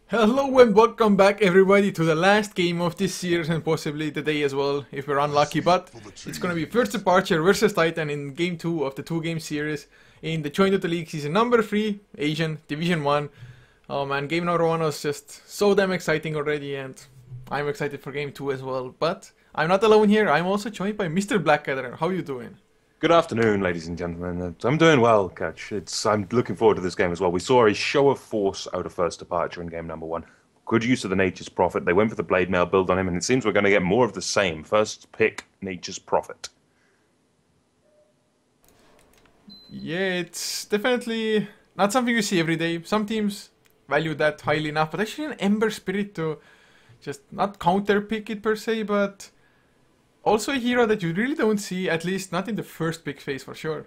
Hello and welcome back everybody to the last game of this series and possibly the day as well if we're unlucky, but it's gonna be First Departure versus Titan in game 2 of the 2-game series in the Join Dota League season number 3 Asian Division 1. Oh man, game number 1 was just so damn exciting already and I'm excited for game 2 as well, but I'm not alone here. I'm also joined by Mr. Blackadder. How you doing? Good afternoon, ladies and gentlemen. I'm doing well, Catch. I'm looking forward to this game as well. We saw a show of force out of First Departure in game number 1. Good use of the Nature's Prophet. They went for the Blade Mail build on him, and it seems we're going to get more of the same. First pick, Nature's Prophet. Yeah, it's definitely not something you see every day. Some teams value that highly enough, but actually an Ember Spirit to just not counter pick it per se, but also a hero that you really don't see, at least not in the first pick phase for sure.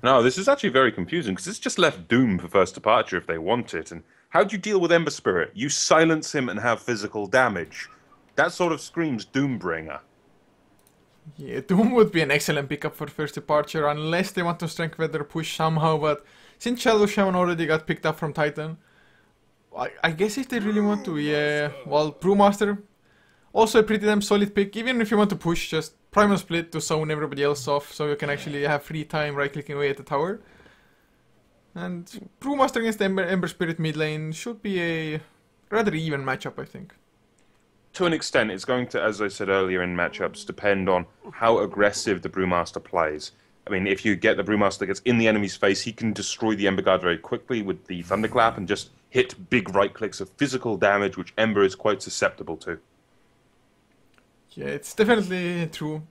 No, this is actually very confusing, because it's just left Doom for First Departure if they want it. And how do you deal with Ember Spirit? You silence him and have physical damage. That sort of screams Doombringer. Yeah, Doom would be an excellent pickup for First Departure, unless they want to strength weather push somehow, but since Shadow Shaman already got picked up from Titan, I guess if they really want to, yeah, well, Brewmaster, also a pretty damn solid pick, even if you want to push, just Primal Split to zone everybody else off, so you can actually have free time right-clicking away at the tower. And Brewmaster against Ember Spirit mid lane should be a rather even matchup, I think. To an extent, it's going to, as I said earlier in matchups, depend on how aggressive the Brewmaster plays. I mean, if you get the Brewmaster that gets in the enemy's face, he can destroy the Ember Guard very quickly with the Thunderclap and just hit big right clicks of physical damage, which Ember is quite susceptible to. Yeah, it's definitely true.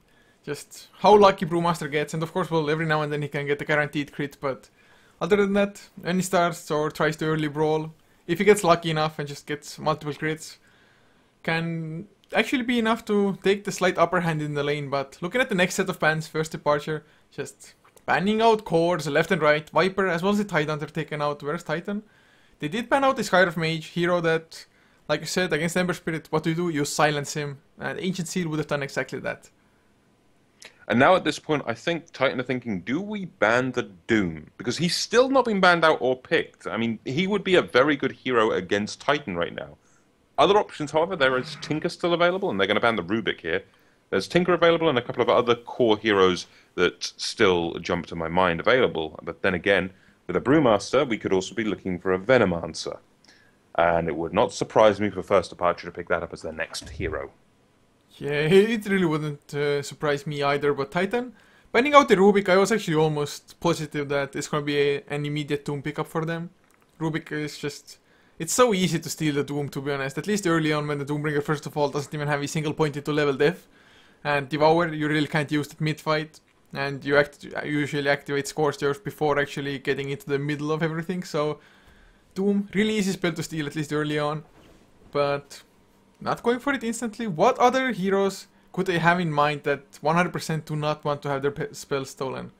Just how lucky Brewmaster gets, and of course, well, every now and then he can get a guaranteed crit, but other than that, when he starts or tries to early brawl, if he gets lucky enough and just gets multiple crits, can actually be enough to take the slight upper hand in the lane. But looking at the next set of bans, First Departure, just banning out cores left and right, Viper as well as the Tidehunter taken out. Where's Titan? They did ban out the Skyriff Mage, hero that, like you said, against Ember Spirit, what do? You silence him, and Ancient Seal would have done exactly that. And now at this point, I think Titan are thinking, do we ban the Doom? Because he's still not been banned out or picked. I mean, he would be a very good hero against Titan right now. Other options, however, there is Tinker still available, and they're going to ban the Rubik here. There's Tinker available and a couple of other core heroes that still jump to my mind available. But then again, with a Brewmaster, we could also be looking for a Venomancer. And it would not surprise me for First Departure to pick that up as their next hero. Yeah, it really wouldn't surprise me either, but Titan, banning out the Rubik, I was actually almost positive that it's going to be an immediate Doom pickup for them. Rubik is just, it's so easy to steal the Doom, to be honest, at least early on when the Doombringer first of all doesn't even have a single point into level def. And Devour, you really can't use it mid-fight, and you usually activate Scorched Earth before actually getting into the middle of everything, so Doom, really easy spell to steal at least early on, but not going for it instantly. What other heroes could they have in mind that 100% do not want to have their spells stolen?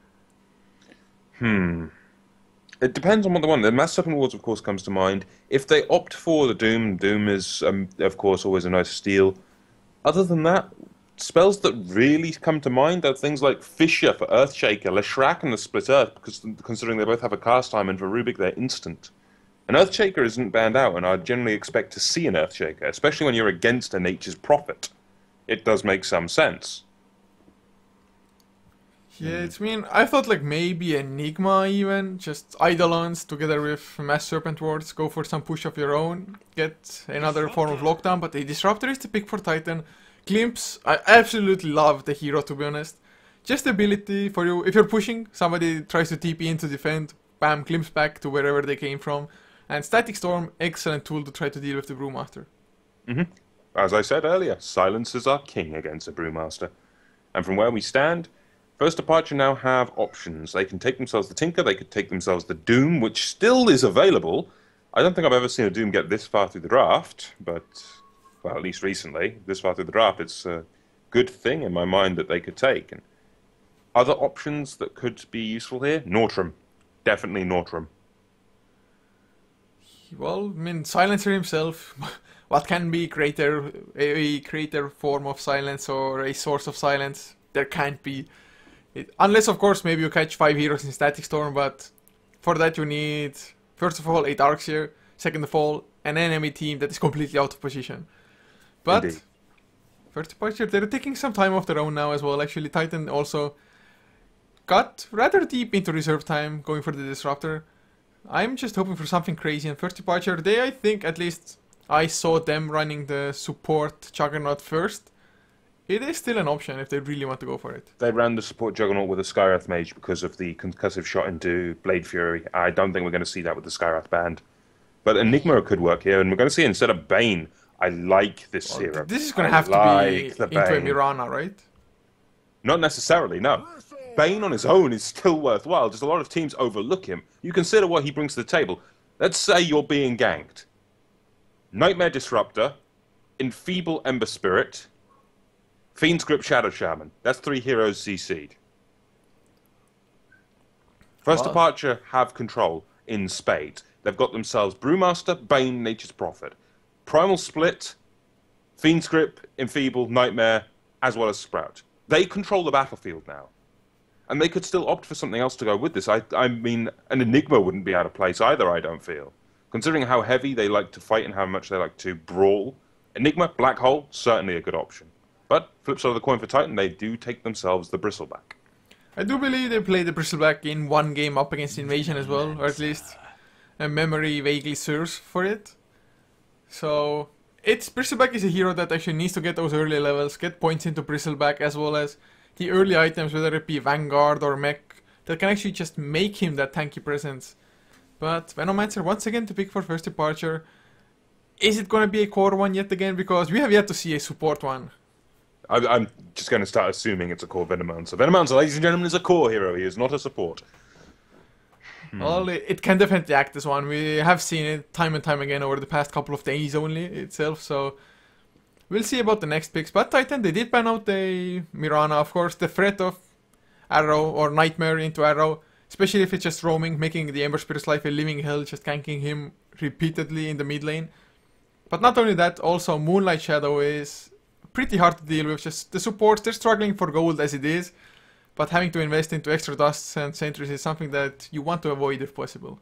It depends on what they want. The Mass Serpent Wards, of course, comes to mind. If they opt for the Doom, Doom is, of course, always a nice steal. Other than that, spells that really come to mind are things like Fissure for Earthshaker, Leshrac and the Split Earth, because considering they both have a cast time, and for Rubik they're instant. An Earthshaker isn't banned out, and I generally expect to see an Earthshaker, especially when you're against a Nature's Prophet. It does make some sense. Yeah, it's mean, I thought like maybe Enigma even, just Eidolons together with Mass Serpent Wards, go for some push of your own, get another form of lockdown, but a Disruptor is the pick for Titan. Glimpse, I absolutely love the hero, to be honest. Just the ability for you, if you're pushing, somebody tries to TP in to defend, bam, Glimpse back to wherever they came from. And Static Storm, excellent tool to try to deal with the Brewmaster. As I said earlier, silences are king against a Brewmaster. And from where we stand, First Departure now have options. They can take themselves the Tinker, they could take themselves the Doom, which still is available. I don't think I've ever seen a Doom get this far through the draft, but, well, at least recently, this far through the draft, it's a good thing in my mind that they could take. And other options that could be useful here? Nortram. Definitely Nortram. Well, I mean, Silencer himself, what can be a greater form of silence or a source of silence? There can't be. Unless, of course, maybe you catch 5 heroes in Static Storm, but for that you need, first of all, a Darkseer, second of all, an enemy team that is completely out of position. But Indeed. first departure, they're taking some time of their own now as well. Actually, Titan also got rather deep into reserve time, going for the disruptor. I'm just hoping for something crazy in first departure. They, I think, at least I saw them running the support Juggernaut first. It is still an option if they really want to go for it. They ran the support Juggernaut with a Skywrath Mage because of the concussive shot into Blade Fury. I don't think we're going to see that with the Skywrath band. But Enigma could work here, and we're going to see instead of Bane, I like this hero. This is going to have to be into a Mirana, right? Not necessarily, no. Bane on his own is still worthwhile. Just a lot of teams overlook him. You consider what he brings to the table. Let's say you're being ganked. Nightmare Disruptor, Enfeeble Ember Spirit, Fiend's Grip Shadow Shaman. That's 3 heroes CC'd. First Departure have control in spades. They've got themselves Brewmaster, Bane, Nature's Prophet. Primal Split, Fiend's Grip, Enfeeble, Nightmare, as well as Sprout. They control the battlefield now. And they could still opt for something else to go with this. I mean, an Enigma wouldn't be out of place either, I don't feel. Considering how heavy they like to fight and how much they like to brawl, Enigma, Black Hole, certainly a good option. But, flip side of the coin for Titan, they do take themselves the Bristleback. I do believe they played the Bristleback in one game up against Invasion as well, or at least a memory vaguely serves for it. So, Bristleback is a hero that actually needs to get those early levels, get points into Bristleback, as well as the early items, whether it be Vanguard or Mech, that can actually just make him that tanky presence. But Venomancer once again to pick for first departure. Is it going to be a core one yet again? Because we have yet to see a support one. I'm just going to start assuming it's a core Venomancer. Venomancer, ladies and gentlemen, is a core hero. He is not a support. Well, it can definitely act as one. We have seen it time and time again over the past couple of days only itself, so we'll see about the next picks. But Titan, they did pan out a Mirana, of course. The threat of Arrow or Nightmare into Arrow, especially if it's just roaming, making the Ember Spirit's life a living hell, just ganking him repeatedly in the mid lane. But not only that, also Moonlight Shadow is pretty hard to deal with. Just the supports, they're struggling for gold as it is, but having to invest into extra dusts and sentries is something that you want to avoid if possible.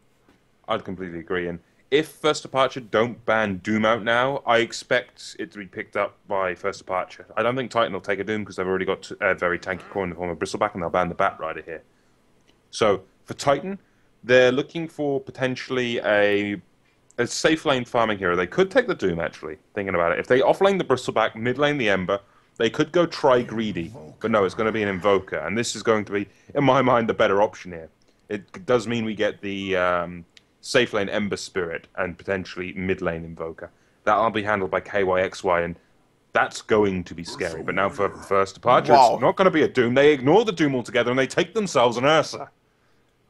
I'd completely agree. And if First Departure don't ban Doom out now, I expect it to be picked up by First Departure. I don't think Titan will take a Doom because they've already got a very tanky core in the form of Bristleback, and they'll ban the Bat Rider here. So for Titan, they're looking for potentially a safe lane farming hero. They could take the Doom, actually, thinking about it. If they offlane the Bristleback, mid lane the Ember, they could go try Greedy. But no, it's going to be an Invoker. And this is going to be, in my mind, the better option here. It does mean we get the safe lane Ember Spirit and potentially mid lane Invoker. That'll be handled by KYXY, and that's going to be scary. But now for First Departure, It's not going to be a Doom. They ignore the Doom altogether, and they take themselves an Ursa.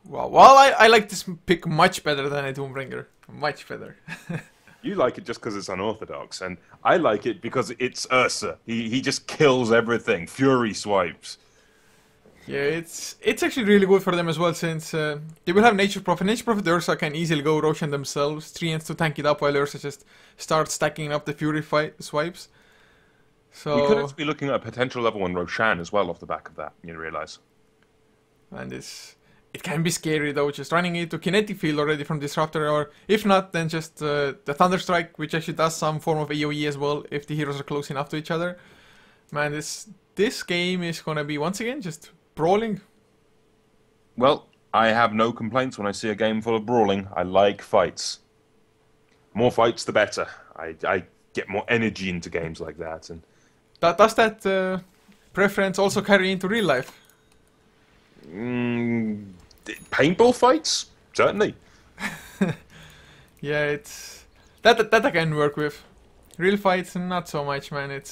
Wow. Well, I like this pick much better than a Doombringer. Much better. You like it just because it's unorthodox, and I like it because it's Ursa. He just kills everything. Fury swipes. Yeah, it's actually really good for them as well, since they will have Nature Prophet. Nature Prophet Ursa can easily go Roshan themselves. 3-ends to tank it up while Ursa just starts stacking up the Fury swipes. So we could actually be looking at a potential level 1 Roshan as well off the back of that, you realise. And it can be scary though, just running into Kinetic Field already from Disruptor, or if not, then just the Thunderstrike, which actually does some form of AoE as well if the heroes are close enough to each other. Man, this game is gonna be, once again, just brawling. Well, I have no complaints when I see a game full of brawling. I like fights. More fights, the better. I get more energy into games like that. And does that preference also carry into real life? Paintball fights? Certainly. Yeah, it's that I can work with. Real fights, not so much, man.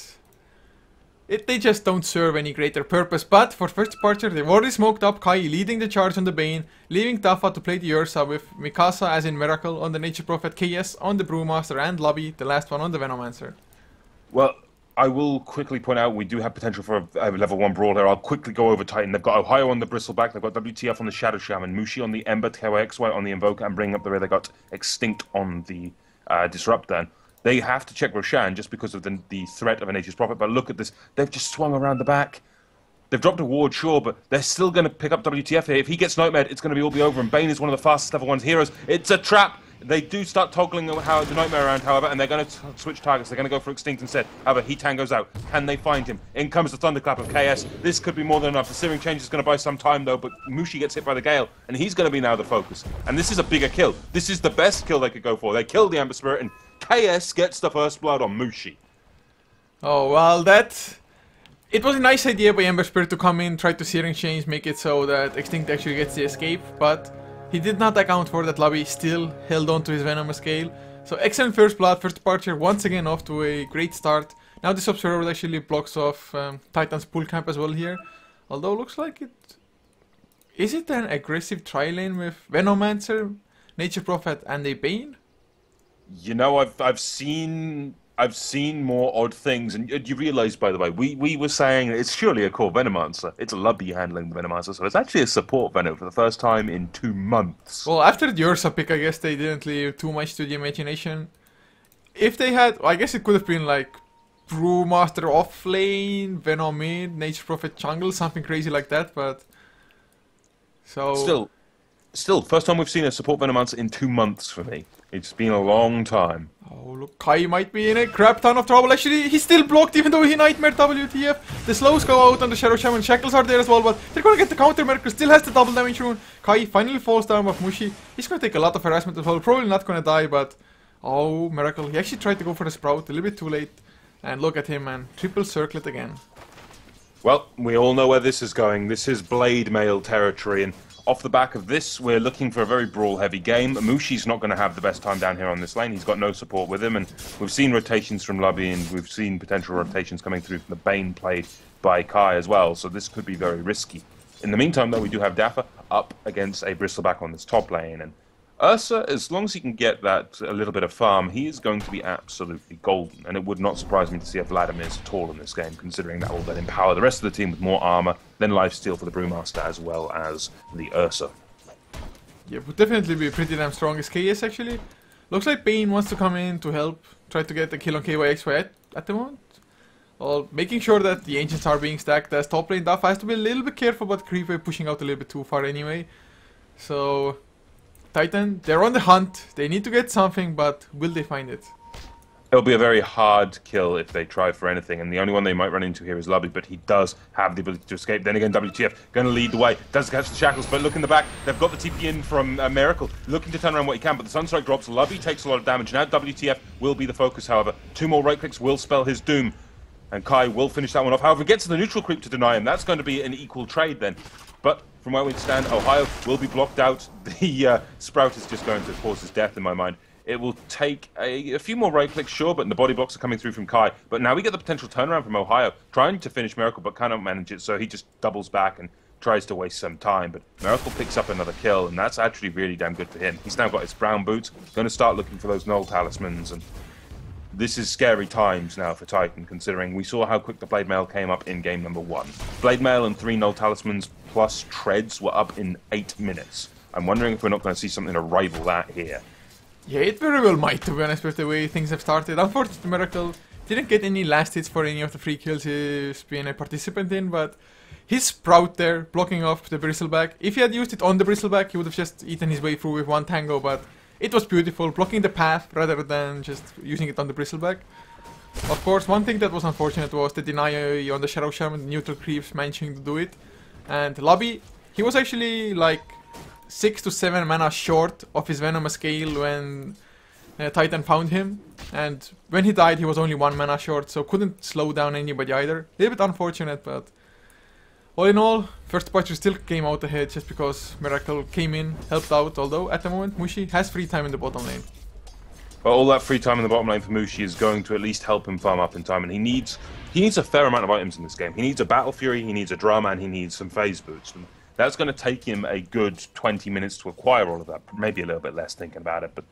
They just don't serve any greater purpose. But for First Departure, they've already smoked up Kai leading the charge on the Bane, leaving Tafa to play the Ursa with Mikasa as in Miracle on the Nature Prophet, KS on the Brewmaster, and Lobby, the last one, on the Venomancer. Well, I will quickly point out we do have potential for a level 1 brawl here. I'll quickly go over Titan. They've got Ohio on the Bristleback, they've got WTF on the Shadow Shaman, Mushi on the Ember, KYXY on the Invoker, and bringing up the rear they got Extinct on the Disruptor. And they have to check Roshan just because of the threat of a Nature's Prophet. But look at this. They've just swung around the back. They've dropped a ward, sure, but they're still going to pick up WTF here. If he gets Nightmare, it's going to all be over. And Bane is one of the fastest level 1 heroes. It's a trap. They do start toggling the Nightmare around, however, and they're going to switch targets. They're going to go for Extinct instead. However, He-Tan goes out. Can they find him? In comes the Thunderclap of KS. This could be more than enough. The Searing Change is going to buy some time, though, but Mushi gets hit by the Gale, and he's going to be now the focus. And this is a bigger kill. This is the best kill they could go for. They kill the Ember Spirit, and KS gets the first blood on Mushi. Oh, well, it was a nice idea by Ember Spirit to come in, try to Searing Change, make it so that Extinct actually gets the escape, but he did not account for that Lobby still held on to his Venomous Scale. So excellent first blood, first departure, once again off to a great start. Now this Observer actually blocks off Titan's pull camp as well here. Although looks like it... Is it an aggressive tri-lane with Venomancer, Nature Prophet and a Bane? You know, I've seen more odd things, and you realise, by the way, we were saying it's surely a core Venomancer. It's a Lubby handling the Venomancer, so it's actually a support Venom for the first time in 2 months. Well, after the Ursa pick, I guess they didn't leave too much to the imagination. If they had, I guess it could have been like Brewmaster off lane, Venom mid, Nature Prophet jungle, something crazy like that, but... So... Still, first time we've seen a support Venomancer in 2 months for me. It's been a long time. Oh, look, Kai might be in a crap ton of trouble. Actually, he's still blocked even though he Nightmare WTF. The slows go out on the Shadow Shaman. Shackles are there as well, but they're gonna get the counter. Miracle still has the double damage rune. Kai finally falls down with Mushi. He's gonna take a lot of harassment as well. Probably not gonna die, but... Oh, Miracle. He actually tried to go for the Sprout. A little bit too late. And look at him, man. Triple circlet again. Well, we all know where this is going. This is Blade Mail territory, and off the back of this, we're looking for a very brawl-heavy game. Mushi's not going to have the best time down here on this lane. He's got no support with him, and we've seen rotations from Lubby, and we've seen potential rotations coming through from the Bane played by Kai as well, so this could be very risky. In the meantime, though, we do have Daffa up against a Bristleback on this top lane, and Ursa, as long as he can get that a little bit of farm, he is going to be absolutely golden, and it would not surprise me to see a Vladimir's at all in this game, considering that will then empower the rest of the team with more armor, then lifesteal for the Brewmaster as well as the Ursa. Yeah, would definitely be pretty damn strong as KS actually. Looks like Bane wants to come in to help, try to get a kill on KYXY at the moment. Well, making sure that the Ancients are being stacked as top lane. Daffa has to be a little bit careful about Creepwave pushing out a little bit too far anyway. So... Titan, they're on the hunt. They need to get something, but will they find it? It'll be a very hard kill if they try for anything, and the only one they might run into here is Lubby, but he does have the ability to escape. Then again, WTF going to lead the way. Does catch the shackles, but look in the back. They've got the TP in from Miracle, looking to turn around what he can, but the Sunstrike drops. Lubby takes a lot of damage. Now WTF will be the focus, however. 2 more right clicks will spell his doom, and Kai will finish that one off. However, gets to the neutral creep to deny him. That's going to be an equal trade then. But from where we stand, Ohio will be blocked out. The Sprout is just going to cause his death in my mind. It will take a few more right clicks, sure, but the body blocks are coming through from Kai. But now we get the potential turnaround from Ohio, trying to finish Miracle, but cannot manage it, so he just doubles back and tries to waste some time. But Miracle picks up another kill, and that's actually really damn good for him. He's now got his brown boots, going to start looking for those null talismans, and this is scary times now for Titan, considering we saw how quick the Blade Mail came up in game number 1. Blade Mail and 3 null talismans plus treads were up in 8 minutes. I'm wondering if we're not going to see something to rival that here. Yeah, it very well might, to be honest, with the way things have started. Unfortunately, Miracle didn't get any last hits for any of the free kills he's been a participant in, but his Sprout there, blocking off the Bristleback. If he had used it on the Bristleback, he would have just eaten his way through with 1 tango, but it was beautiful, blocking the path rather than just using it on the Bristleback. Of course, one thing that was unfortunate was the deny on the Shadow Shaman, the neutral creeps managing to do it. And Lobby, he was actually like 6 to 7 mana short of his Venomous Scale when Titan found him. And when he died, he was only 1 mana short, so couldn't slow down anybody either. A little bit unfortunate, but all in all, first departure still came out ahead just because Miracle came in, helped out, although at the moment Mushi has free time in the bottom lane. Well, all that free time in the bottom lane for Mushi is going to at least help him farm up in time, and he needs a fair amount of items in this game. He needs a Battle Fury, he needs a Drama, and he needs some phase boots. And that's going to take him a good 20 minutes to acquire all of that, maybe a little bit less thinking about it, but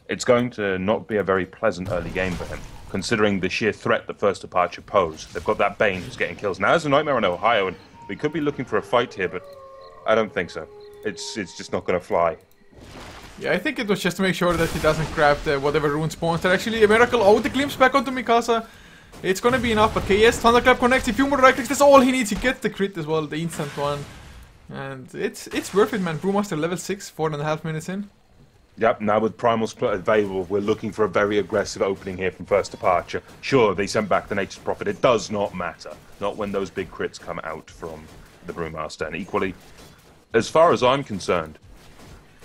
it's going to not be a very pleasant early game for him, considering the sheer threat that first departure posed. They've got that Bane who's getting kills. Now there's a Nightmare on Ohio, and we could be looking for a fight here, but I don't think so. It's just not going to fly. Yeah, I think it was just to make sure that he doesn't grab the whatever rune spawns. There actually a Miracle. Oh, the glimpse back onto Mikasa. It's gonna be enough, but KS, Thunderclap connects. A few more right clicks, that's all he needs. He gets the crit as well, the instant one. And it's worth it, man. Brewmaster level 6, 4.5 minutes in. Yep, now with Primal Split available, we're looking for a very aggressive opening here from First Departure. Sure, they sent back the Nature's Prophet. It does not matter. Not when those big crits come out from the Brewmaster. And equally, as far as I'm concerned,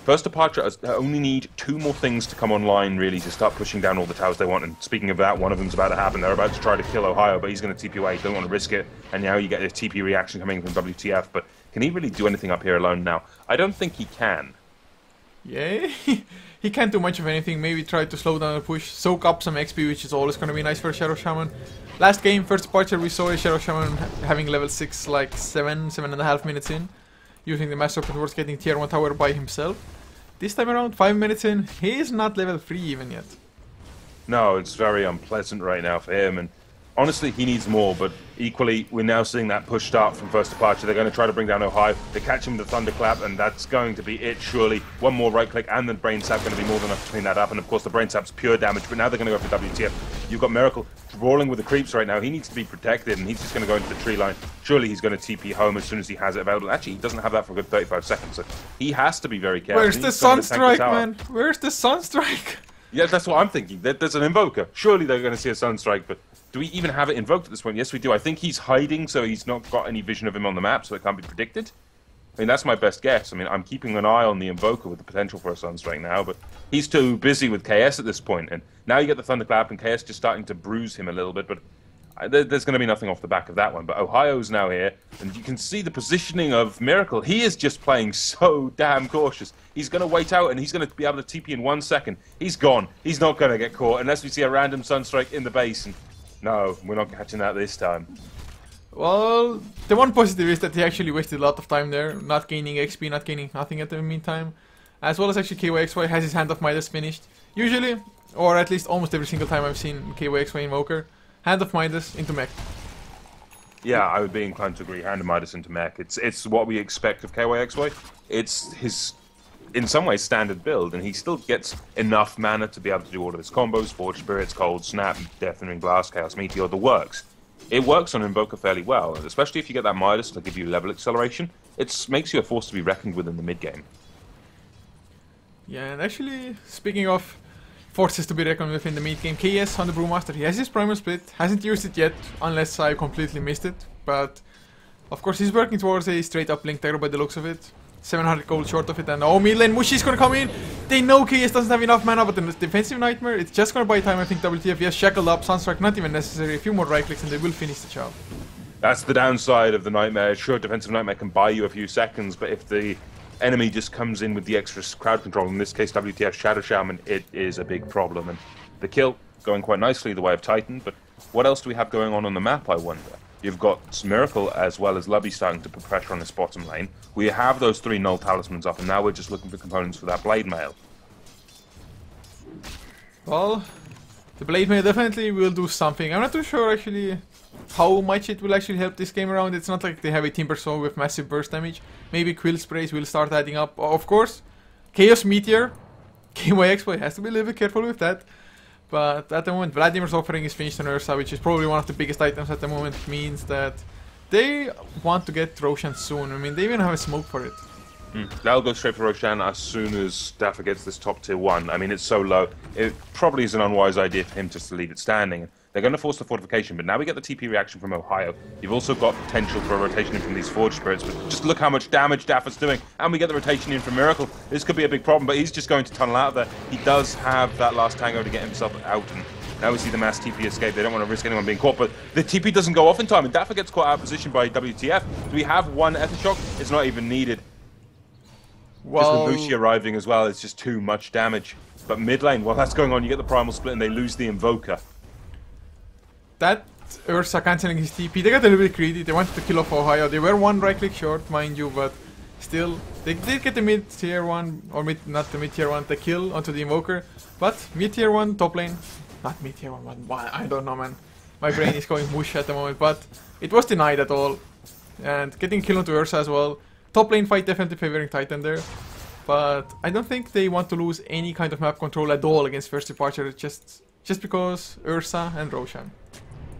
First Departure only need 2 more things to come online, really, to start pushing down all the towers they want. And speaking of that, one of them's about to happen. They're about to try to kill Ohio, but he's going to TP away. Don't want to risk it. And now you get a TP reaction coming from WTF. But can he really do anything up here alone now? I don't think he can. Yeah, he can't do much of anything. Maybe try to slow down the push, soak up some XP, which is always going to be nice for a Shadow Shaman. Last game, First Departure, we saw a Shadow Shaman having level 6 like 7.5 minutes in, using the Master Open towards getting tier 1 tower by himself. This time around, 5 minutes in, he is not level 3 even yet. No, it's very unpleasant right now for him, and honestly, he needs more, but equally, we're now seeing that push start from First Departure. They're going to try to bring down Ohio. They catch him with the Thunderclap, and that's going to be it, surely. One more right click, and the Brain Sap going to be more than enough to clean that up, and of course, the Brain Sap's pure damage, but now they're going to go for WTF. You've got Miracle brawling with the creeps right now. He needs to be protected, and he's just going to go into the tree line. Surely he's going to TP home as soon as he has it available. Actually, he doesn't have that for a good 35 seconds, so he has to be very careful. Where's the Sunstrike, man? Where's the Sunstrike? Yeah, that's what I'm thinking. There's an Invoker. Surely they're going to see a Sunstrike, but do we even have it invoked at this point? Yes, we do. I think he's hiding, so he's not got any vision of him on the map, so it can't be predicted. I mean, that's my best guess. I mean, I'm keeping an eye on the Invoker with the potential for a Sunstrike now, but he's too busy with KS at this point, and now you get the Thunderclap, and KS just starting to bruise him a little bit, but there's going to be nothing off the back of that one. But Ohio's now here, and you can see the positioning of Miracle. He is just playing so damn cautious. He's going to wait out, and he's going to be able to TP in 1 second. He's gone. He's not going to get caught unless we see a random Sunstrike in the base. And no, we're not catching that this time. Well, the one positive is that he actually wasted a lot of time there, not gaining XP, not gaining nothing at the meantime. As well as actually KYXY has his Hand of Midas finished. Usually, or at least almost every single time I've seen KYXY Invoker, Hand of Midas into mech. Yeah, I would be inclined to agree. Hand of Midas into mech. It's what we expect of KYXY. It's his, in some ways, standard build, and he still gets enough mana to be able to do all of his combos: Forge Spirits, Cold Snap, Deafening Blast, Chaos Meteor, the works. It works on Invoker fairly well, especially if you get that Midas to give you level acceleration. It makes you a force to be reckoned with in the mid-game. Yeah, and actually, speaking of forces to be reckoned with in the mid-game, KS on the Brewmaster, he has his Primal Split, hasn't used it yet, unless I completely missed it, but of course he's working towards a straight-up Blink Dagger by the looks of it. 700 gold short of it, and oh, mid lane Mushi's gonna come in. They know KS doesn't have enough mana, but the defensive Nightmare, it's just gonna buy time. I think WTF, yes, shackled up, Sunstrike not even necessary, a few more right clicks and they will finish the job. That's the downside of the Nightmare. Sure, defensive Nightmare can buy you a few seconds, but if the enemy just comes in with the extra crowd control, in this case WTF Shadow Shaman, it is a big problem. And the kill going quite nicely the way of Titan, but what else do we have going on the map, I wonder? You've got Miracle as well as Lubby starting to put pressure on this bottom lane. We have those 3 Null Talismans up, and now we're just looking for components for that Blade Mail. Well, the Blade Mail definitely will do something. I'm not too sure actually how much it will actually help this game around. It's not like they have a Timber Saw with massive burst damage. Maybe Quill Sprays will start adding up. Of course, Chaos Meteor, KYXY has to be a little bit careful with that. But at the moment, Vladimir's offering is finished on Ursa, which is probably one of the biggest items at the moment. Means that they want to get Roshan soon. I mean, they even have a smoke for it. They'll go straight for Roshan as soon as Daffa gets this top tier 1. I mean, it's so low. It probably is an unwise idea for him just to leave it standing. They're going to force the fortification, but now we get the TP reaction from Ohio. You've also got potential for a rotation in from these Forge Spirits, but just look how much damage Daffa's doing. And we get the rotation in from Miracle. This could be a big problem, but he's just going to tunnel out there. He does have that last tango to get himself out, and now we see the mass TP escape. They don't want to risk anyone being caught, but the TP doesn't go off in time, and Daffa gets caught out of position by WTF. Do we have one Ether Shock? It's not even needed. Well, just with Lucy arriving as well, it's just too much damage. But mid lane, while that's going on, you get the Primal Split, and they lose the Invoker. That Ursa cancelling his TP, they got a little bit greedy. They wanted to kill off Ohio. They were 1 right click short, mind you, but still, they did get the mid tier 1, or not the mid tier 1, the kill onto the Invoker. But mid tier 1, top lane, not mid tier 1, but I don't know, man. My brain is going mush at the moment, but it was denied at all. And getting kill onto Ursa as well. Top lane fight definitely favoring Titan there. But I don't think they want to lose any kind of map control at all against First Departure, just because Ursa and Roshan.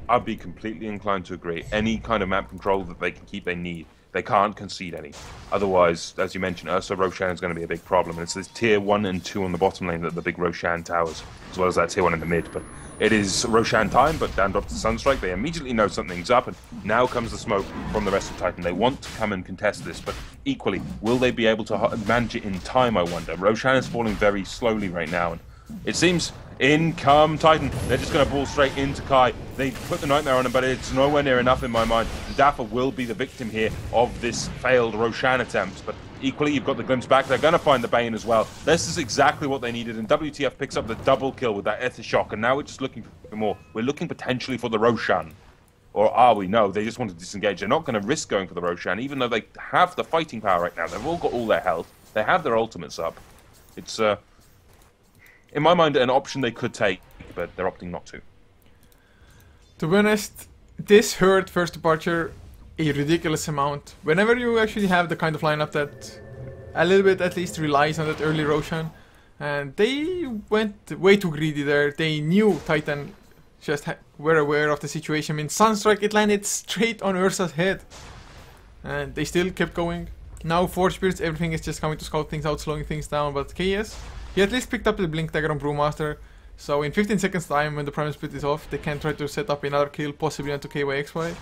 I'd be completely inclined to agree. Any kind of map control that they can keep, they need. They can't concede any. Otherwise, as you mentioned, Ursa Roshan is going to be a big problem. And it's this tier 1 and 2 on the bottom lane that the big Roshan towers, as well as that tier 1 in the mid. But it is Roshan time, but down drops the Sunstrike. They immediately know something's up, and now comes the smoke from the rest of Titan. They want to come and contest this, but equally, will they be able to manage it in time, I wonder? Roshan is falling very slowly right now, and it seems in come Titan. They're just going to ball straight into Kai. They put the Nightmare on him, but it's nowhere near enough in my mind. Dafa will be the victim here of this failed Roshan attempt, but equally you've got the Glimpse back. They're going to find the Bane as well. This is exactly what they needed, and WTF picks up the double kill with that Ether Shock, and now we're just looking for more. We're looking potentially for the Roshan. Or are we? No, they just want to disengage. They're not going to risk going for the Roshan, even though they have the fighting power right now. They've all got all their health. They have their ultimates up. It's, in my mind, an option they could take, but they're opting not to. To be honest, this hurt first departure a ridiculous amount. Whenever you actually have the kind of lineup that a little bit at least relies on that early Roshan, and they went way too greedy there. They knew Titan just were aware of the situation. I mean, Sunstrike, it landed straight on Ursa's head, and they still kept going. Now Forge Spirits, everything is just coming to scout things out, slowing things down, but KS, he at least picked up the Blink Dagger on Brewmaster, so in 15 seconds time, when the Primal Split is off, they can try to set up another kill, possibly onto KYXY.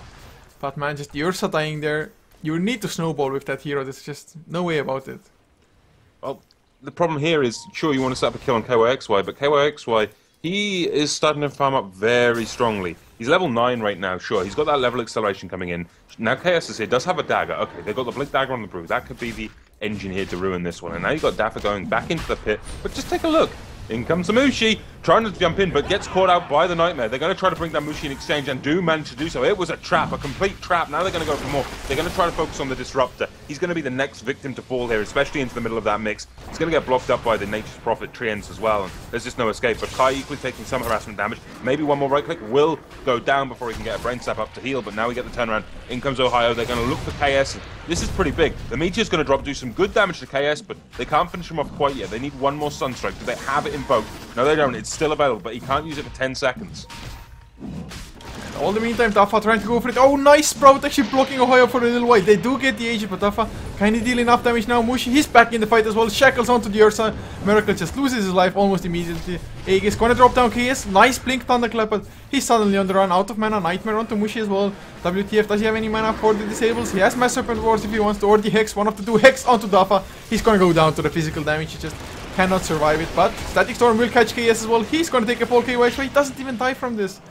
But man, just the Ursa dying there, you need to snowball with that hero, there's just no way about it. Well, the problem here is, sure, you want to set up a kill on KYXY, but KYXY, he is starting to farm up very strongly. He's level 9 right now, sure, he's got that level acceleration coming in. Now KS is here, does have a dagger, okay, they've got the Blink Dagger on the Brew, that could be the engine here to ruin this one. And now you've got Dafa going back into the pit, but just take a look. In comes the Mushi, trying to jump in, but gets caught out by the Nightmare. They're going to try to bring that Mushi in exchange, and do manage to do so. It was a trap, a complete trap. Now they're going to go for more. They're going to try to focus on the Disruptor. He's going to be the next victim to fall here, especially into the middle of that mix. He's going to get blocked up by the Nature's Prophet Treants as well, and there's just no escape. But Kai equally taking some harassment damage. Maybe one more right click will go down before he can get a Brain Slap up to heal, but now we get the turnaround. In comes Ohio. They're going to look for KS. This is pretty big. The Meteor's going to drop, do some good damage to KS, but they can't finish him off quite yet. They need one more Sunstrike. Do they have it invoked? No, they don't. It's still available, but he can't use it for 10 seconds. All the meantime, Dafa trying to go for it. Oh, nice Sprout actually blocking Ohio for a little while. They do get the age, but Dafa can he deal enough damage now? Mushi, he's back in the fight as well. Shackles onto the Ursa. Miracle just loses his life almost immediately. Egg is gonna drop down KS. Nice Blink Thunderclap, but he's suddenly on the run. Out of mana. Nightmare onto Mushi as well. WTF, does he have any mana for the disables? He has Mass Serpent Wars if he wants to, or the Hex. One of the two. Hex onto Dafa. He's gonna go down to the physical damage. He just cannot survive it, but Static Storm will catch KS as well. He's gonna take a fall KY, so he doesn't even die from this.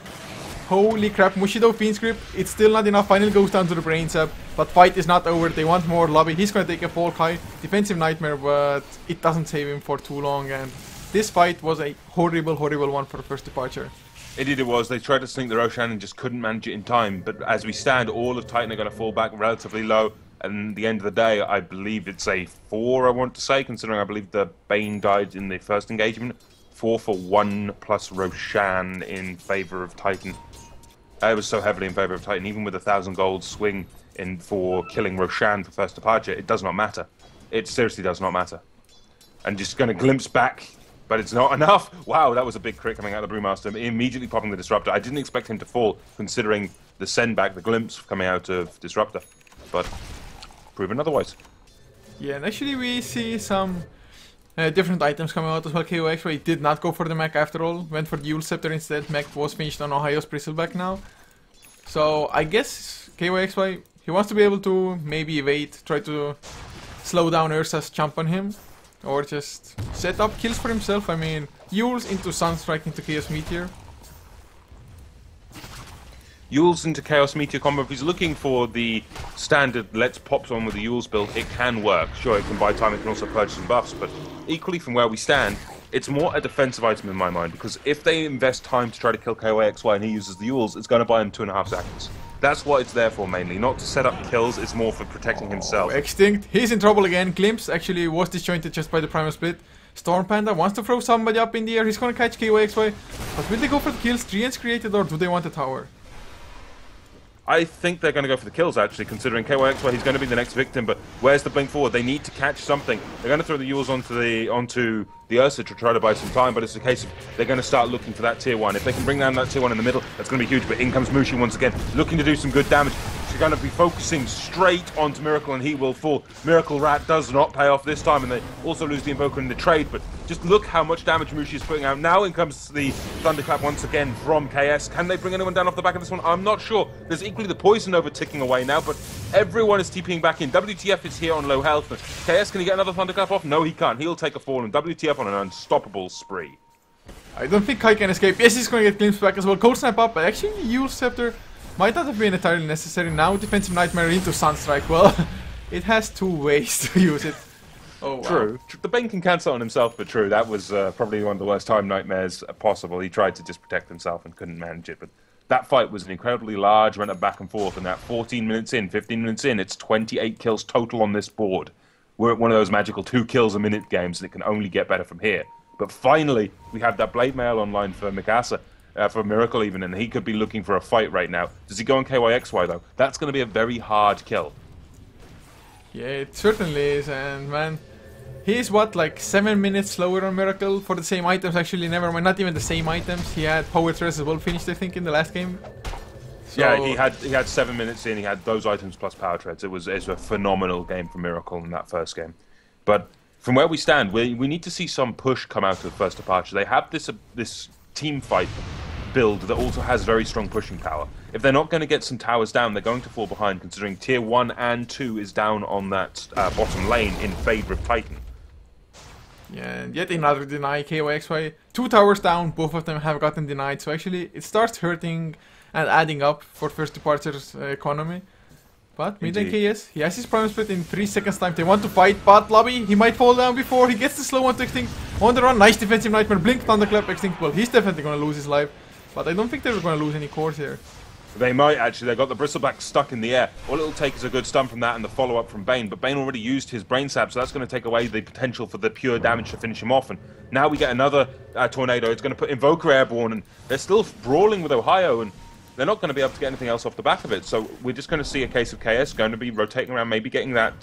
Holy crap, Mushido Fiend's Grip, it's still not enough. Finally goes down to the Brain Sap, but fight is not over. They want more lobby. He's gonna take a fall Kai. Defensive Nightmare, but it doesn't save him for too long, and this fight was a horrible, horrible one for the first departure. Indeed it was. They tried to sneak the Roshan and just couldn't manage it in time, but as we stand, all of Titan are going to fall back relatively low, and at the end of the day, I believe it's a 4, I want to say, considering I believe the Bane died in the first engagement. 4 for 1 plus Roshan in favour of Titan. I was so heavily in favour of Titan, even with 1,000 gold swing in for killing Roshan for first departure, it does not matter. It seriously does not matter. And just going to glimpse back, but it's not enough. Wow, that was a big crit coming out of the Brewmaster, immediately popping the Disruptor. I didn't expect him to fall, considering the send back, the glimpse coming out of Disruptor, but proven otherwise. Yeah, and actually we see some different items coming out as well. KOX, where he did not go for the mech after all, went for the Yule Scepter instead. Mech was finished on Ohio's Bristleback now. So I guess KYXY, he wants to be able to maybe evade, try to slow down Ursa's jump on him, or just set up kills for himself. I mean, Yules into Sunstrike into Chaos Meteor. Yules into Chaos Meteor combo, if he's looking for the standard let's pop on with the Yules build, it can work. Sure, it can buy time, it can also purchase some buffs, but equally from where we stand, it's more a defensive item in my mind, because if they invest time to try to kill KYXY and he uses the Yules, it's going to buy him 2.5 seconds. That's what it's there for mainly, not to set up kills, it's more for protecting himself. Oh, Extinct, he's in trouble again. Glimpse actually was disjointed just by the Primal Split. Storm Panda wants to throw somebody up in the air, he's going to catch KYXY, but will they go for the kills Treants created, or do they want a tower? I think they're going to go for the kills, actually, considering KYXY, he's going to be the next victim, but where's the blink forward? They need to catch something. They're going to throw the Yules onto the Ursa to try to buy some time, but it's a case of they're going to start looking for that tier 1. If they can bring down that tier 1 in the middle, that's going to be huge, but in comes Mushi once again, looking to do some good damage. going to be focusing straight onto Miracle, and he will fall. Miracle Rat does not pay off this time, and they also lose the Invoker in the trade, but just look how much damage Mushi is putting out. Now in comes the Thunderclap once again from KS. Can they bring anyone down off the back of this one? I'm not sure. There's equally the Poison Over ticking away now, but everyone is TPing back in. WTF is here on low health. KS, can he get another Thunderclap off? No, he can't. He'll take a fall, and WTF on an unstoppable spree. I don't think Kai can escape. Yes, he's going to get glimpsed back as well. Cold Snap up, but actually Kiilstofte might not have been entirely necessary. Now Defensive Nightmare into Sunstrike. Well, it has two ways to use it. Oh, wow. True. The Bane can cancel on himself, but true. That was probably one of the worst time nightmares possible. He tried to just protect himself and couldn't manage it. But that fight was an incredibly large, went back and forth. And that 14 minutes in, 15 minutes in, it's 28 kills total on this board. We're at one of those magical 2 kills a minute games, and it can only get better from here. But finally, we have that Blade Mail online for Mikasa, for Miracle even, and he could be looking for a fight right now. Does he go on KYXY though? That's going to be a very hard kill. Yeah, it certainly is, and man, he's what, like 7 minutes slower on Miracle for the same items. Actually, never mind, not even the same items. He had Power Thresh as well finished, I think, in the last game. So, yeah, he had 7 minutes in. He had those items plus Power Treads. It was a phenomenal game for Miracle in that first game. But from where we stand, we need to see some push come out of the first departure. They have this team fight build that also has very strong pushing power. If they're not going to get some towers down, they're going to fall behind, considering tier 1 and 2 is down on that bottom lane in favor of Titan. Yeah, and yet another deny KYXY. 2 towers down, both of them have gotten denied, so actually it starts hurting and adding up for first departure's economy. But mid lane KS, he has his Prime Split in 3 seconds time. They want to fight, but Lobby, he might fall down before he gets the slow one to extinct. On the run, nice Defensive Nightmare, blink, Thunderclap, extinct. Well, he's definitely going to lose his life, but I don't think they're going to lose any cores here. They might actually. They got the Bristleback stuck in the air. All it'll take is a good stun from that and the follow-up from Bane. But Bane already used his Brain Sap, so that's going to take away the potential for the pure damage to finish him off. And now we get another Tornado. It's going to put Invoker airborne, and they're still brawling with Ohio, and they're not going to be able to get anything else off the back of it. So we're just going to see a case of KS going to be rotating around, maybe getting that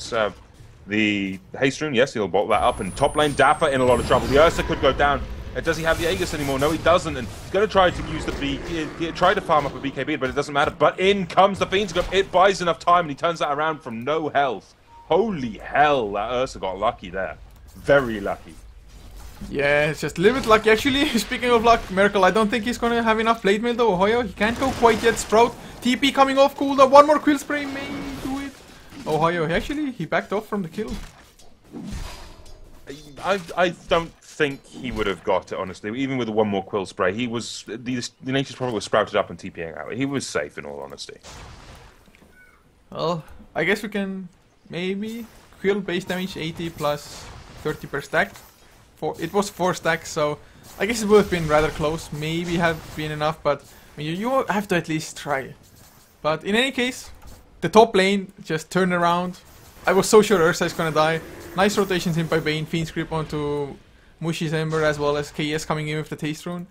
the Haste Rune. Yes, he'll bottle that up. And top lane Dapper in a lot of trouble. The Ursa could go down. Does he have the Aegis anymore? No, he doesn't, and he's going to try to use the try to farm up a BKB, but it doesn't matter. But in comes the Fiend's Grip. It buys enough time, and he turns that around from no health. Holy hell, that Ursa got lucky there. Very lucky. Yeah, it's just a little bit lucky. Actually, speaking of luck, Miracle, I don't think he's going to have enough Blade Mail though. Ohio, he can't go quite yet. Sprout, TP coming off cooldown. One more Quill Spray may do it. Ohio, he backed off from the kill. I don't think he would have got it, honestly. Even with the one more Quill Spray, he was the Nature's Prophet was sprouted up and TPing out. He was safe in all honesty. Well, I guess we can maybe Quill base damage 80 plus 30 per stack. It was 4 stacks, so I guess it would have been rather close. Maybe have been enough, but I mean, you have to at least try. But in any case, the top lane just turned around. I was so sure Ursa is gonna die. Nice rotations in by Bane, Fiend's Grip onto Mushi's Ember, as well as KS coming in with the Taste Rune.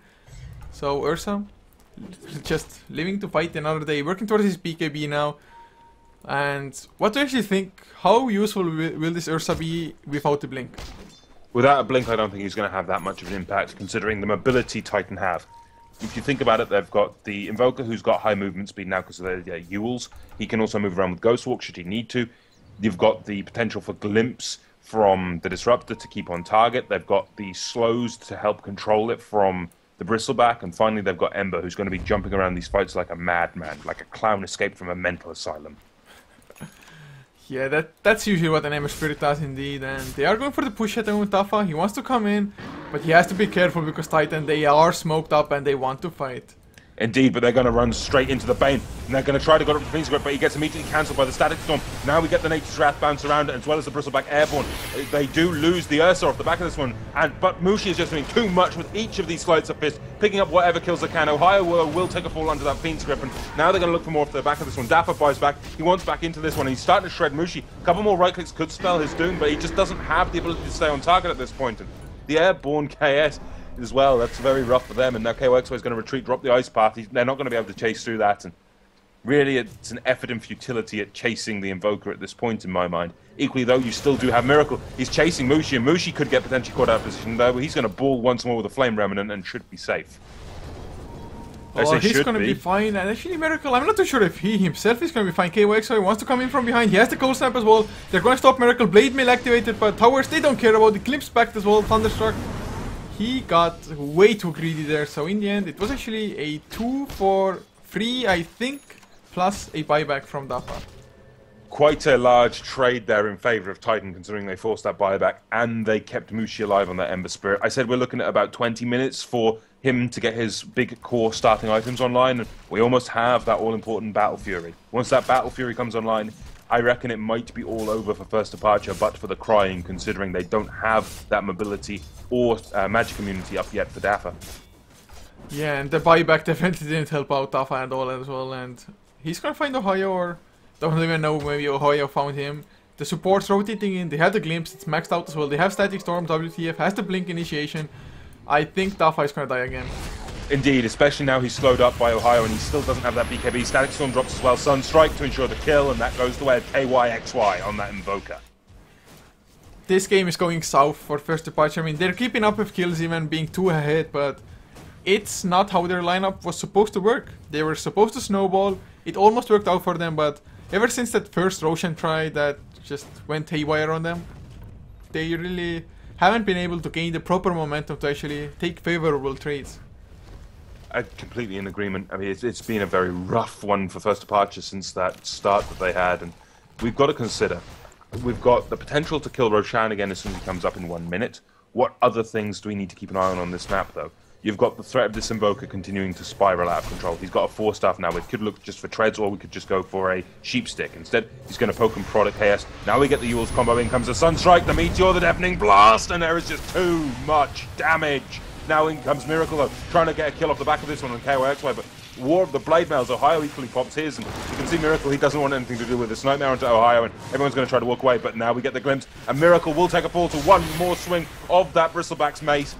So Ursa, just living to fight another day, working towards his BKB now. And what do you actually think? How useful will this Ursa be without the blink? Without a blink, I don't think he's going to have that much of an impact, considering the mobility Titan have. If you think about it, they've got the Invoker, who's got high movement speed now because of their Ewells. He can also move around with Ghostwalk should he need to. You've got the potential for Glimpse from the Disruptor to keep on target. They've got the slows to help control it from the Bristleback. And finally, they've got Ember, who's going to be jumping around these fights like a madman, like a clown escaped from a mental asylum. Yeah, that's usually what an Ember Spirit does indeed. And they are going for the push at Tafa. He wants to come in, but he has to be careful because Titan, they are smoked up and they want to fight. Indeed, but they're going to run straight into the Bane. And they're going to try to go up the Fiend's Grip, but he gets immediately cancelled by the Static Storm. Now we get the Nature's Wrath bounce around, as well as the Bristleback Airborne. They do lose the Ursa off the back of this one, but Mushi is just doing too much with each of these Sleights of Fist, picking up whatever kills they can. Ohio will take a fall under that Fiend's Grip, and now they're going to look for more off the back of this one. Dapper buys back. He wants back into this one, and he's starting to shred Mushi. A couple more right clicks could spell his doom, but he just doesn't have the ability to stay on target at this point. And the Airborne KS as well, that's very rough for them, and now KOXY is going to retreat, drop the Ice Path. They're not going to be able to chase through that, and really it's an effort and futility at chasing the Invoker at this point in my mind. Equally though, you still do have Miracle. He's chasing Mushi, and Mushi could get potentially caught out of position though, but he's going to ball once more with a Flame Remnant and should be safe. As Oh, they he's should gonna be. be fine. And actually, Miracle, I'm not too sure if he himself is gonna be fine. KYXY wants to come in from behind. He has the cold snap as well. They're gonna stop Miracle. Blade Mail activated, but Towers, they don't care about the Glimpse back as well. Thunderstruck. He got way too greedy there. So in the end, it was actually a 2 for 3, I think, plus a buyback from Dafa. Quite a large trade there in favor of Titan, considering they forced that buyback and they kept Mushi alive on that Ember Spirit. I said we're looking at about 20 minutes for him to get his big core starting items online, and we almost have that all-important Battle Fury. Once that Battle Fury comes online, I reckon it might be all over for First Departure, but for the Crying, considering they don't have that mobility or magic immunity up yet for Dafa. Yeah, and the buyback definitely didn't help out Dafa at all as well. And he's gonna find Ohio, or don't even know, maybe Ohio found him. The support's rotating in, they have the Glimpse, it's maxed out as well. They have Static Storm, WTF has the Blink initiation. I think Dafa is gonna die again. Indeed, especially now he's slowed up by Ohio and he still doesn't have that BKB. Static Storm drops as well. Sunstrike to ensure the kill, and that goes the way of KYXY on that Invoker. This game is going south for First Departure. I mean, they're keeping up with kills, even being 2 ahead, but it's not how their lineup was supposed to work. They were supposed to snowball. It almost worked out for them, but ever since that first Roshan try that just went haywire on them, they really haven't been able to gain the proper momentum to actually take favorable trades. I'm completely in agreement. I mean, it's been a very rough one for First Departure since that start that they had, and we've got to consider. We've got the potential to kill Roshan again as soon as he comes up in 1 minute. What other things do we need to keep an eye on this map, though? You've got the threat of this Invoker continuing to spiral out of control. He's got a 4-staff now. We could look just for treads, or we could just go for a sheep stick. Instead, he's going to poke and prod at KS. Now we get the Yule's combo. In comes the Sunstrike, the Meteor, the Deafening Blast, and there is just too much damage. Now in comes Miracle, though, trying to get a kill off the back of this one on KYXY, but War of the Blade Mails, Ohio equally pops his, and you can see Miracle, he doesn't want anything to do with this Nightmare onto Ohio, and everyone's going to try to walk away, but now we get the glimpse, and Miracle will take a fall to one more swing of that Bristleback's mace.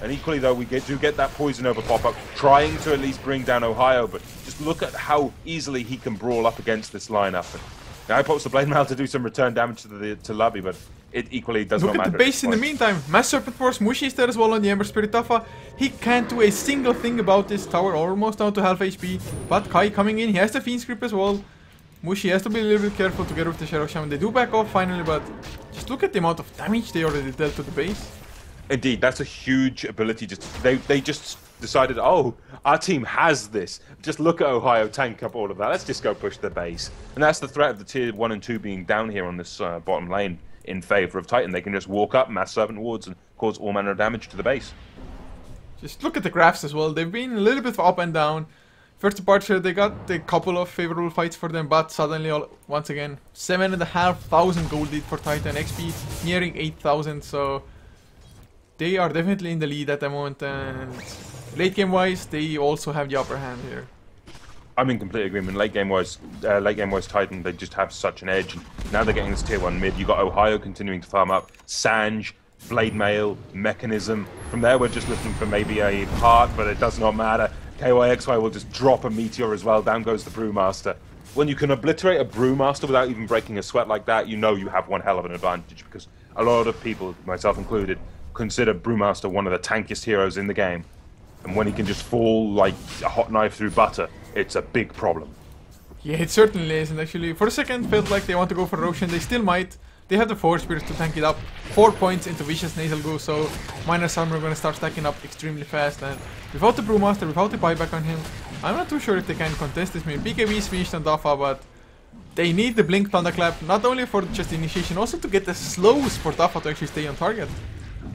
And equally, though, we do get that Poison Over pop-up, trying to at least bring down Ohio, but just look at how easily he can brawl up against this lineup. And now he pops the Blade Mail to do some return damage to Lobby, but it equally does not matter. Look at the base in the meantime. Mass Serpent Force, Mushi is there as well on the Ember Spirit Dafa. He can't do a single thing about this tower, almost down to half HP. But Kai coming in, he has the Fiend's Grip as well. Mushi has to be a little bit careful to get rid of the Shadow Shaman. They do back off finally, but just look at the amount of damage they already dealt to the base. Indeed, that's a huge ability. They just decided, oh, our team has this. Just look at Ohio tank up all of that. Let's just go push the base. And that's the threat of the tier 1 and 2 being down here on this bottom lane in favor of Titan. They can just walk up, mass serpent wards, and cause all manner of damage to the base. Just look at the graphs as well. They've been a little bit up and down. First Departure, they got a couple of favorable fights for them, but suddenly, once again, 7,500 gold lead for Titan. XP nearing 8,000, so they are definitely in the lead at the moment, and late game wise, they also have the upper hand here. I'm in complete agreement. Late game wise Titan, they just have such an edge. Now they're getting this tier 1 mid. You got Ohio continuing to farm up, Sanj, Blade Mail, Mechanism. From there, we're just looking for maybe a part, but it does not matter. KYXY will just drop a Meteor as well. Down goes the Brewmaster. When you can obliterate a Brewmaster without even breaking a sweat like that, you know you have one hell of an advantage, because a lot of people, myself included, consider Brewmaster one of the tankiest heroes in the game. And when he can just fall like a hot knife through butter, it's a big problem. Yeah, it certainly is, and actually for a second felt like they want to go for Roshan. They still might. They have the Force Spirits to tank it up. 4 points into Vicious Nasal Goo, so minus armor are going to start stacking up extremely fast, and without the Brewmaster, without the buyback on him, I'm not too sure if they can contest this. I mean, BKB is finished on Dafa, but they need the Blink Thunderclap, not only for just initiation, also to get the slows for Dafa to actually stay on target.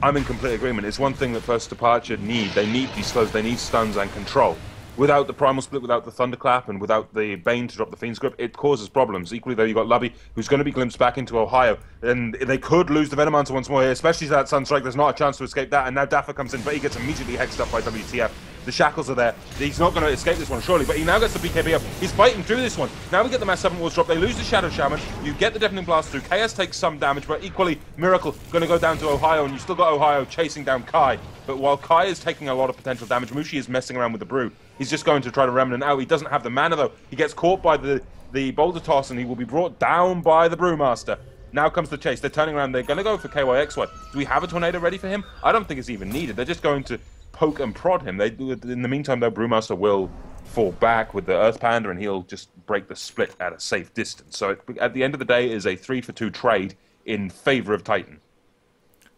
I'm in complete agreement. It's one thing that First Departure need. They need these slows, they need stuns and control. Without the Primal Split, without the Thunderclap, and without the Bane to drop the Fiend's Grip, it causes problems. Equally, though, you've got Lubby, who's going to be glimpsed back into Ohio, and they could lose the Venomancer once more here, especially that Sunstrike. There's not a chance to escape that, and now Dafa comes in, but he gets immediately hexed up by WTF. The shackles are there. He's not going to escape this one, surely, but he now gets the BKB up. He's fighting through this one. Now we get the Mass 7 Walls drop. They lose the Shadow Shaman. You get the Deafening Blast through. KS takes some damage, but equally, Miracle going to go down to Ohio, and you still got Ohio chasing down Kai. But while Kai is taking a lot of potential damage, Mushi is messing around with the Brew. He's just going to try to Remnant out. He doesn't have the mana, though. He gets caught by the Boulder Toss, and he will be brought down by the Brewmaster. Now comes the chase. They're turning around. They're going to go for KYXY. Do we have a Tornado ready for him? I don't think it's even needed. They're just going to poke and prod him. In the meantime, though, Brewmaster will fall back with the Earth Panda, and he'll just break the split at a safe distance. So at the end of the day, it is a 3-for-2 trade in favor of Titan.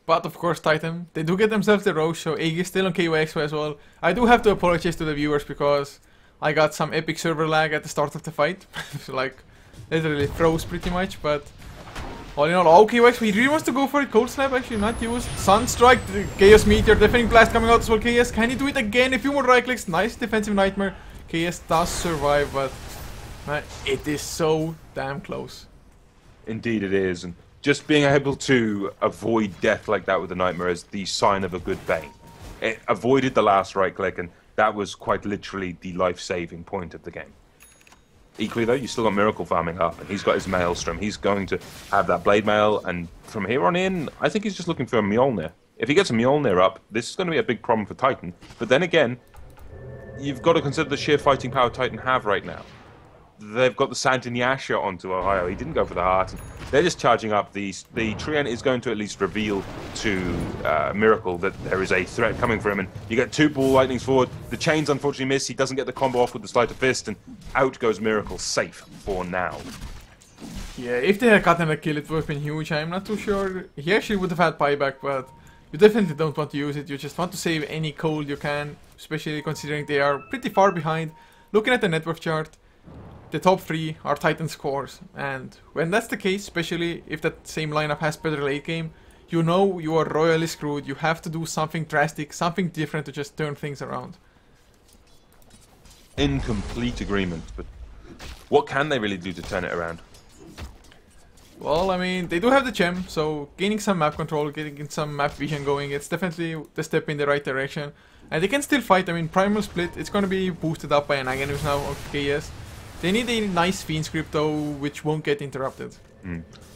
But of course, Titan, they do get themselves the Roche, so Ig is still on KYXY as well. I do have to apologize to the viewers because I got some epic server lag at the start of the fight. So, like, literally froze pretty much, but all in all, okay, he really wants to go for it. Cold Snap actually not used. Sunstrike, Chaos Meteor, Deafening Blast coming out as well. KS, can he do it again? A few more right clicks. Nice defensive Nightmare. KS does survive, but man, it is so damn close. Indeed it is, and just being able to avoid death like that with the Nightmare is the sign of a good Bane. It avoided the last right click, and that was quite literally the life-saving point of the game. Equally though, you still got Miracle farming up, and he's got his Maelstrom. He's going to have that Blade Mail, and from here on in, I think he's just looking for a Mjolnir. If he gets a Mjolnir up, this is going to be a big problem for Titan. But then again, you've got to consider the sheer fighting power Titan have right now. They've got the Santanyasha onto Ohio. He didn't go for the heart. They're just charging up. The Trient is going to at least reveal to Miracle that there is a threat coming for him. And you get 2 Ball Lightnings forward. The chains unfortunately miss. He doesn't get the combo off with the Sleight of Fist. And out goes Miracle, safe for now. Yeah, if they had gotten a kill, it would have been huge. I'm not too sure. He actually would have had buyback, but you definitely don't want to use it. You just want to save any cold you can, especially considering they are pretty far behind. Looking at the net worth chart, the top 3 are Titan scores, and when that's the case, especially if that same lineup has better late game, you know you are royally screwed. You have to do something drastic, something different to just turn things around. In complete agreement, but what can they really do to turn it around? Well, I mean, they do have the gem, so gaining some map control, getting some map vision going, it's definitely the step in the right direction. And they can still fight. I mean, Primal Split, it's going to be boosted up by an Aganus now of KS. They need a nice Fiend script though, which won't get interrupted.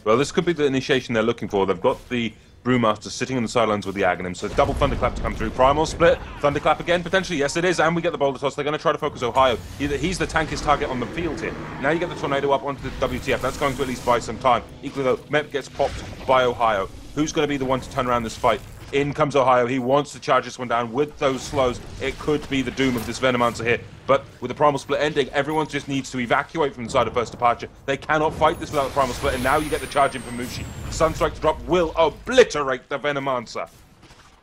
Well, this could be the initiation they're looking for. They've got the Brewmaster sitting on the sidelines with the Aghanim, so double Thunderclap to come through. Primal Split, Thunderclap again, potentially, yes it is, and we get the Boulder Toss. They're going to try to focus Ohio. He's the tankiest target on the field here. Now you get the Tornado up onto the WTF. That's going to at least buy some time. Equally though, Mep gets popped by Ohio. Who's going to be the one to turn around this fight? In comes Ohio. He wants to charge this one down with those slows. It could be the doom of this Venomancer here. But with the Primal Split ending, everyone just needs to evacuate from the side of First Departure. They cannot fight this without the Primal Split, and now you get the charge in from Mushi. Sunstrike to drop will obliterate the Venomancer.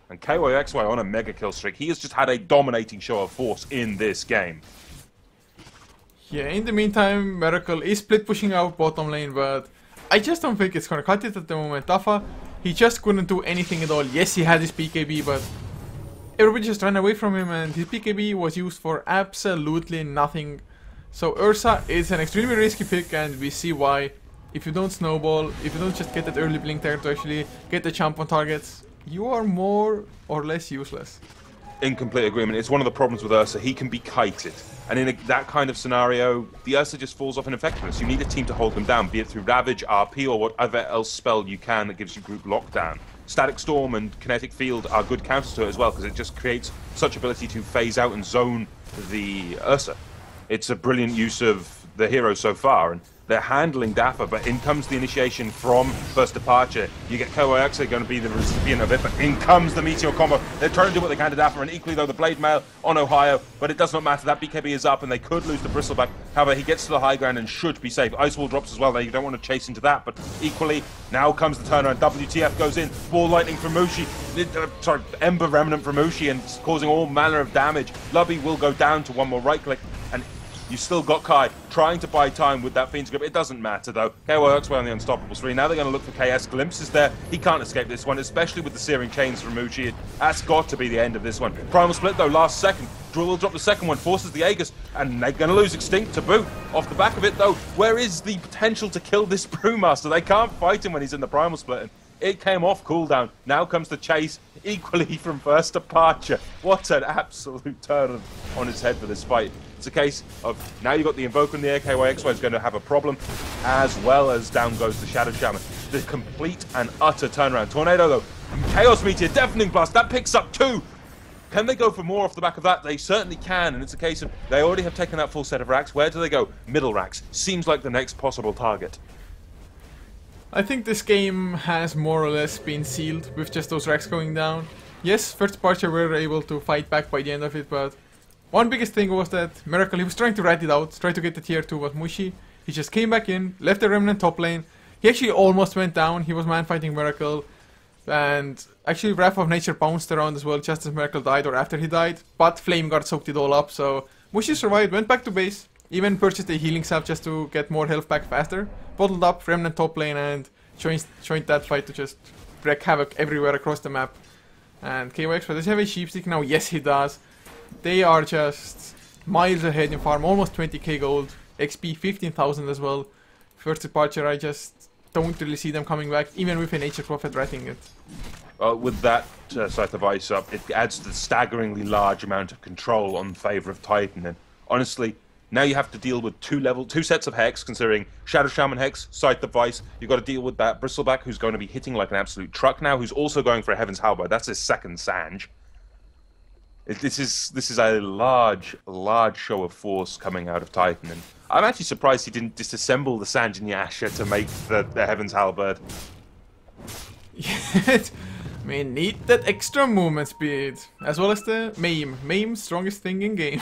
And KYXY on a mega kill streak. He has just had a dominating show of force in this game. Yeah, in the meantime, Miracle is split pushing out bottom lane, but I just don't think it's gonna cut it at the moment. Tafa, he just couldn't do anything at all. Yes, he had his PKB, but everybody just ran away from him, and his PKB was used for absolutely nothing. So Ursa is an extremely risky pick, and we see why. If you don't snowball, if you don't just get that early blink there to actually get the jump on targets, you are more or less useless. In complete agreement. It's one of the problems with Ursa. He can be kited. And in that kind of scenario, the Ursa just falls off in effectiveness. You need a team to hold them down, be it through Ravage, RP, or whatever else spell you can that gives you group lockdown. Static Storm and Kinetic Field are good counters to it as well, because it just creates such ability to phase out and zone the Ursa. It's a brilliant use of the hero so far, and they're handling Dapper, but in comes the initiation from First Departure. You get KYXY going to be the recipient of it, but in comes the Meteor combo. They're trying to do what they can to Dapper, and equally though, the Blade Mail on Ohio, but it does not matter. That BKB is up, and they could lose the Bristleback. However, he gets to the high ground and should be safe. Ice Wall drops as well there. You don't want to chase into that, but equally, now comes the turnaround. WTF goes in. Ball Lightning from Mushi. Sorry, Ember Remnant from Mushi, and causing all manner of damage. Lubby will go down to one more right click, and you still got Kai trying to buy time with that Fiend's Grip. It doesn't matter though. KYXY on the Unstoppables 3. Now they're going to look for KS. Glimpses there. He can't escape this one, especially with the Searing Chains from Mushi. That's got to be the end of this one. Primal Split though, last second. Drill will drop the second one, forces the Aegis, and they're going to lose Extinct to boot. Off the back of it though, where is the potential to kill this Brewmaster? They can't fight him when he's in the Primal Split. And it came off cooldown. Now comes the chase, equally from First Departure. What an absolute turn on his head for this fight. It's a case of now you've got the Invoker in the air. KYXY is going to have a problem, as well as down goes the Shadow Shaman. The complete and utter turnaround. Tornado though, Chaos Meteor, Deafening Blast, that picks up 2. Can they go for more off the back of that? They certainly can, and it's a case of they already have taken that full set of racks. Where do they go? Middle racks. Seems like the next possible target. I think this game has more or less been sealed with just those racks going down. Yes, first Parcher were able to fight back by the end of it, but one biggest thing was that Miracle, he was trying to rat it out, try to get the tier 2 with Mushi. He just came back in, left the Remnant top lane. He actually almost went down. He was man fighting Miracle. And actually Wrath of Nature bounced around as well just as Miracle died or after he died. But Flame Guard soaked it all up, so Mushi survived, went back to base. Even purchased a healing salve just to get more health back faster. Bottled up Remnant top lane and joined that fight to just wreak havoc everywhere across the map. And KOX, does he have a sheepstick now? Yes, he does. They are just miles ahead in farm, almost 20k gold, XP 15,000 as well. First departure, I just don't really see them coming back, even with a Nature Prophet writing it. Well, with that Scythe of Ice up, it adds the staggeringly large amount of control on favor of Titan. And honestly, now you have to deal with two sets of Hex, considering Shadow Shaman Hex, Scythe of Ice. You've got to deal with that Bristleback, who's going to be hitting like an absolute truck now, who's also going for a Heaven's Halberd. That's his second Sange. This is a large show of force coming out of Titan, and I'm actually surprised he didn't disassemble the Sange and Yasha to make the Heaven's Halberd. We need that extra movement speed, as well as the Maim. Maim, strongest thing in game.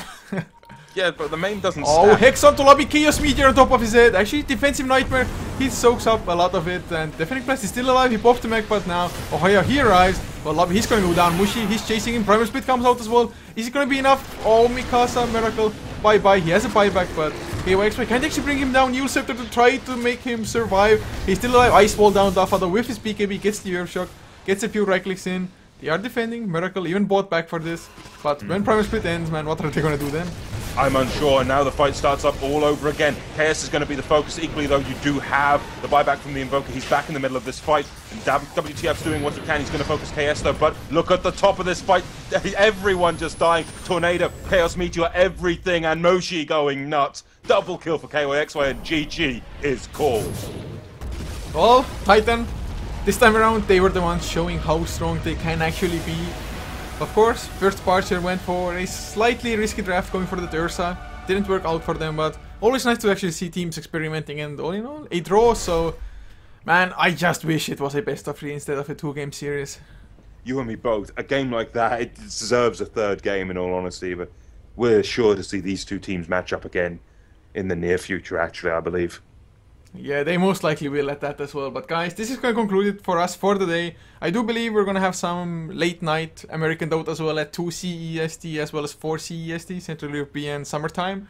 Yeah, but the main doesn't Oh, stack. Hex onto lobby, Chaos Meteor on top of his head. Actually, Defensive Nightmare, he soaks up a lot of it. And Defending Blast is still alive, he popped the mech, but now Ohaya, he arrives. Well, lobby, he's gonna go down. Mushi, he's chasing him. Primal Split comes out as well. Is it gonna be enough? Oh, Mikasa, Miracle. Bye-bye, he has a buyback, but KOX can't actually bring him down. Yule Scepter to try to make him survive. He's still alive. Ice Wall down, Dafada with his BKB, gets the Earth Shock, gets a few right clicks in. They are defending. Miracle even bought back for this. But when Primal Split ends, man, what are they gonna do then? I'm unsure, and now the fight starts up all over again. KS is going to be the focus. Equally, though, you do have the buyback from the Invoker. He's back in the middle of this fight. And WTF's doing what he can. He's going to focus KS, though. But look at the top of this fight. Everyone just dying. Tornado, Chaos Meteor, everything. And Moshi going nuts. Double kill for KYXY, and GG is called. Well, Titan, this time around, they were the ones showing how strong they can actually be. Of course, first Parcher went for a slightly risky draft going for the Ursa. Didn't work out for them, but always nice to actually see teams experimenting and all in all, a draw, so man, I just wish it was a best of 3 instead of a 2-game series. You and me both. A game like that, it deserves a third game in all honesty, but we're sure to see these two teams match up again in the near future, actually, I believe. Yeah, they most likely will at that as well. But guys, this is going to conclude it for us for the day. I do believe we're going to have some late night American Dota as well at 2 CEST as well as 4 CEST, Central European Summertime.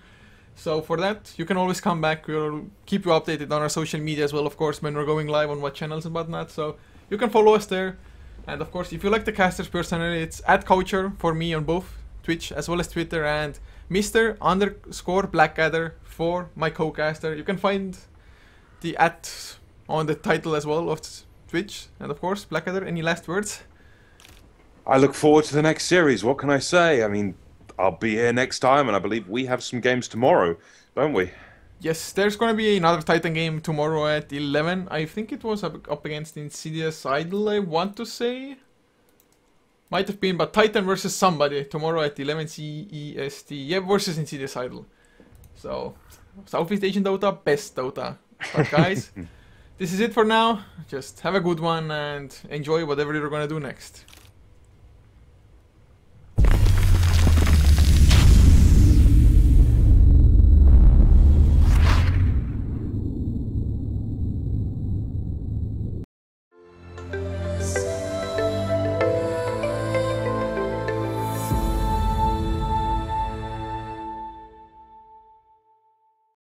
So for that, you can always come back. We'll keep you updated on our social media as well, of course, when we're going live on what channels and whatnot. So you can follow us there. And of course, if you like the casters personally, it's @Coucher for me on both Twitch as well as Twitter, and Mr_Blackadder for my co-caster. You can find the @ on the title as well of Twitch, and of course, Blackadder, any last words? I look forward to the next series. What can I say? I mean, I'll be here next time, and I believe we have some games tomorrow, don't we? Yes, there's gonna be another Titan game tomorrow at 11. I think it was up against Insidious Idol, I want to say. Might have been, but Titan versus somebody tomorrow at 11 CEST. Yeah, versus Insidious Idol. So, Southeast Asian Dota, best Dota. But guys, this is it for now. Just have a good one and enjoy whatever you're gonna do next.